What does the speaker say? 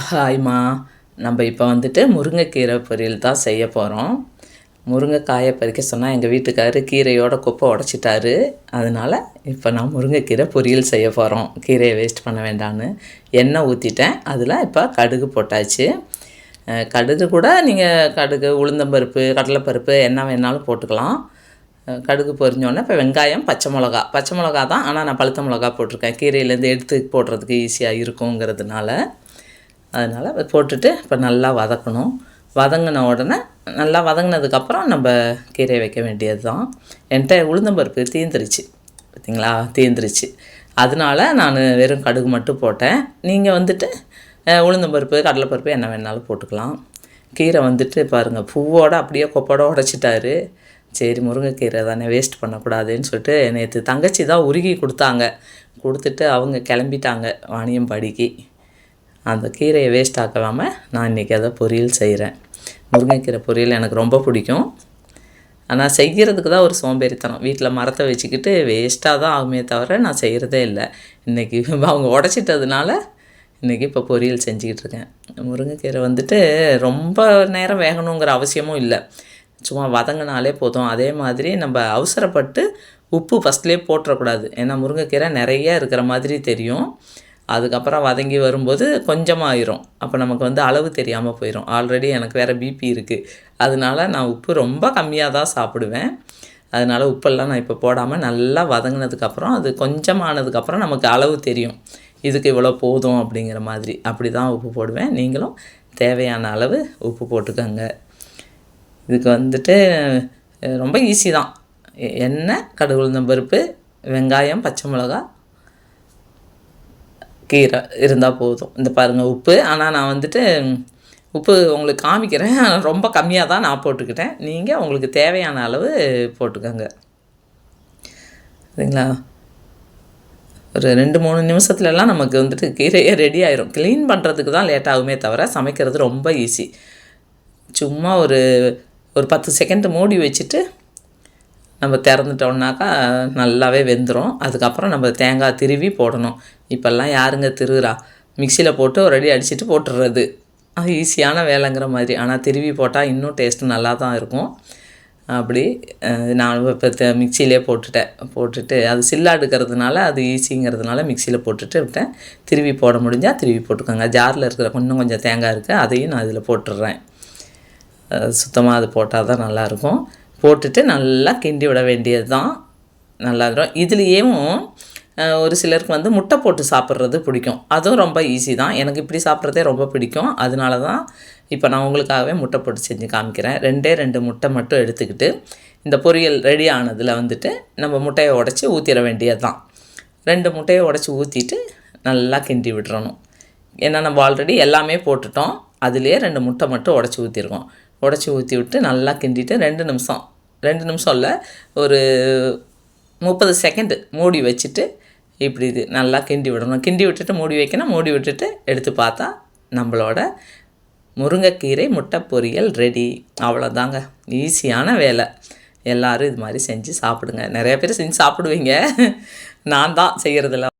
ஹாய்மா. நம்ம இப்போ வந்துட்டு முருங்கைக்கீரை பொரியல் தான் செய்ய போகிறோம். முருங்கைக்காயை பறிக்க சொன்னால் எங்கள் வீட்டுக்காரரு கீரையோட குப்பை உடச்சிட்டாரு. அதனால் இப்போ நான் முருங்கைக்கீரை பொரியல் செய்ய போகிறோம். கீரையை வேஸ்ட் பண்ண வேண்டான்னு எண்ணெய் ஊற்றிட்டேன். அதில் இப்போ கடுகு போட்டாச்சு. கடுகு கூட நீங்கள் கடுகு, உளுந்தம்பருப்பு, கடலைப்பருப்பு என்ன வேணாலும் போட்டுக்கலாம். கடுகு பொரிஞ்சோடனே இப்போ வெங்காயம், பச்சை மிளகா தான். ஆனால் நான் பழுத்த மிளகா போட்டிருக்கேன். கீரையிலேருந்து எடுத்து போடுறதுக்கு ஈஸியாக இருக்குங்கிறதுனால. அதனால் போட்டுட்டு இப்போ நல்லா வதக்கணும். வதங்கின உடனே நல்லா வதங்கினதுக்கப்புறம் நம்ம கீரையை வைக்க வேண்டியது தான். என்கிட்ட உளுந்தம்பருப்பு தீந்துருச்சு, பார்த்திங்களா, தீந்துருச்சு. அதனால நான் வெறும் கடுகு மட்டும் போட்டேன். நீங்கள் வந்துட்டு உளுந்தம்பருப்பு, கடலைப்பருப்பு என்ன வேணாலும் போட்டுக்கலாம். கீரை வந்துட்டு பாருங்கள், பூவோடு அப்படியே கொப்போட உடச்சிட்டாரு. சரி, முருங்கைக்கீரை தானே, வேஸ்ட் பண்ணக்கூடாதுன்னு சொல்லிட்டு நேற்று தங்கச்சி தான் உருகி கொடுத்துட்டு அவங்க கிளம்பிட்டாங்க வாணியம்பாடிக்கு. அந்த கீரையை வேஸ்ட் ஆக்காமல் நான் இன்றைக்கி அதை பொரியல் செய்கிறேன். முருங்கைக்கீரை பொரியல் எனக்கு ரொம்ப பிடிக்கும். ஆனால் செய்கிறதுக்கு தான் ஒரு சோம்பேறித்தனம். வீட்டில் மரத்தை வச்சுக்கிட்டு வேஸ்ட்டாக தான் ஆகுமே தவிர நான் செய்கிறதே இல்லை. இன்றைக்கி அவங்க உடச்சிட்டதுனால இன்றைக்கி இப்போ பொரியல் செஞ்சுக்கிட்டு இருக்கேன். முருங்கைக்கீரை வந்துட்டு ரொம்ப நேரம் வேகணுங்கிற அவசியமும் இல்லை. சும்மா வதங்கினாலே போதும். அதே மாதிரி நம்ம அவசரப்பட்டு உப்பு ஃபஸ்ட்லேயே போட்டுறக்கூடாது. ஏன்னா முருங்கைக்கீரை நிறைய இருக்கிற மாதிரி தெரியும். அதுக்கப்புறம் வதங்கி வரும்போது கொஞ்சமாகிரும். அப்போ நமக்கு அளவு தெரியாமல் போயிடும். ஆல்ரெடி எனக்கு வேறு பிபி இருக்குது. அதனால நான் உப்பு ரொம்ப கம்மியாக தான் சாப்பிடுவேன். அதனால் உப்பெல்லாம் நான் இப்போ போடாமல் நல்லா வதங்கினதுக்கப்புறம் அது கொஞ்சமானதுக்கப்புறம் நமக்கு அளவு தெரியும். இதுக்கு இவ்வளோ போதும் அப்படிங்கிற மாதிரி அப்படி தான் உப்பு போடுவேன். நீங்களும் தேவையான அளவு உப்பு போட்டுக்கோங்க. இதுக்கு வந்துட்டு ரொம்ப ஈஸி தான். எண்ணெய், கடுகு, உளுந்தம்பருப்பு, வெங்காயம், பச்சை மிளகா, கீரை இருந்தால் போதும். இந்த பாருங்கள் உப்பு. ஆனால் நான் வந்துட்டு உப்பு உங்களுக்கு காமிக்கிறேன். ரொம்ப கம்மியாக தான் நான் போட்டுக்கிட்டேன். நீங்கள் உங்களுக்கு தேவையான அளவு போட்டுக்கோங்க, சரிங்களா. ஒரு 2-3 நிமிஷத்துலலாம் நமக்கு வந்துட்டு கீரையே ரெடி ஆயிரும். க்ளீன் பண்ணுறதுக்கு தான் லேட் ஆகுமே தவிர சமைக்கிறது ரொம்ப ஈஸி. சும்மா ஒரு 10 செகண்ட் மூடி வச்சுட்டு நம்ம திறந்துட்டோம்னாக்கா நல்லாவே வெந்துடும். அதுக்கப்புறம் நம்ம தேங்காய் திருவி போடணும். இப்போல்லாம் யாருங்க திருவுறா? மிக்சியில் போட்டு ஒரு அடி அடிச்சுட்டு போட்டுடுறது. அது ஈஸியான வேலைங்கிற மாதிரி. ஆனால் திருவி போட்டால் இன்னும் டேஸ்ட்டு நல்லா தான் இருக்கும். அப்படி நான் இப்போ மிக்சியிலே போட்டுட்டு அது சில்லாக எடுக்கிறதுனால அது ஈஸிங்கிறதுனால மிக்சியில் போட்டுட்டு விட்டேன். திருவி போட முடிஞ்சால் திருவி போட்டுக்கோங்க. ஜாரில் இருக்கிற இன்னும் கொஞ்சம் தேங்காய் இருக்குது, அதையும் நான் இதில் போட்டுடுறேன். சுத்தமாக அது போட்டால் தான் நல்லாயிருக்கும். போட்டுட்டு நல்லா கிண்டி விட வேண்டியது தான். நல்லா இருக்கும். இதுலேயும் ஒரு சிலருக்கு முட்டை போட்டு சாப்பிட்றது பிடிக்கும். அதுவும் ரொம்ப ஈஸி தான். எனக்கு இப்படி சாப்பிட்றதே ரொம்ப பிடிக்கும். அதனால தான் இப்போ நான் உங்களுக்காகவே முட்டை போட்டு செஞ்சு காமிக்கிறேன். 2 முட்டை மட்டும் எடுத்துக்கிட்டு இந்த பொரியல் ரெடி ஆனதில் நம்ம முட்டையை உடச்சி ஊற்றிட வேண்டியது தான். 2 முட்டையை உடச்சி ஊற்றிட்டு நல்லா கிண்டி விட்டுறணும். ஏன்னா நம்ம ஆல்ரெடி எல்லாமே போட்டுட்டோம். அதுலேயே 2 முட்டை மட்டும் உடச்சி ஊற்றிருக்கோம். உடச்சி ஊற்றி விட்டு நல்லா கிண்டிட்டு 2 நிமிஷம் இல்லை, ஒரு 30 செகண்டு மூடி வச்சுட்டு இப்படி இது நல்லா கிண்டி விடணும். கிண்டி விட்டுட்டு மூடி வைக்கணும். மூடி விட்டுட்டு எடுத்து பார்த்தா நம்மளோட முருங்கைக்கீரை முட்டை பொரியல் ரெடி. அவ்வளோதாங்க, ஈஸியான வேலை. எல்லோரும் இது மாதிரி செஞ்சு சாப்பிடுங்க. நிறைய பேர் செஞ்சு சாப்பிடுவீங்க. நான் தான் செய்கிறதில்ல.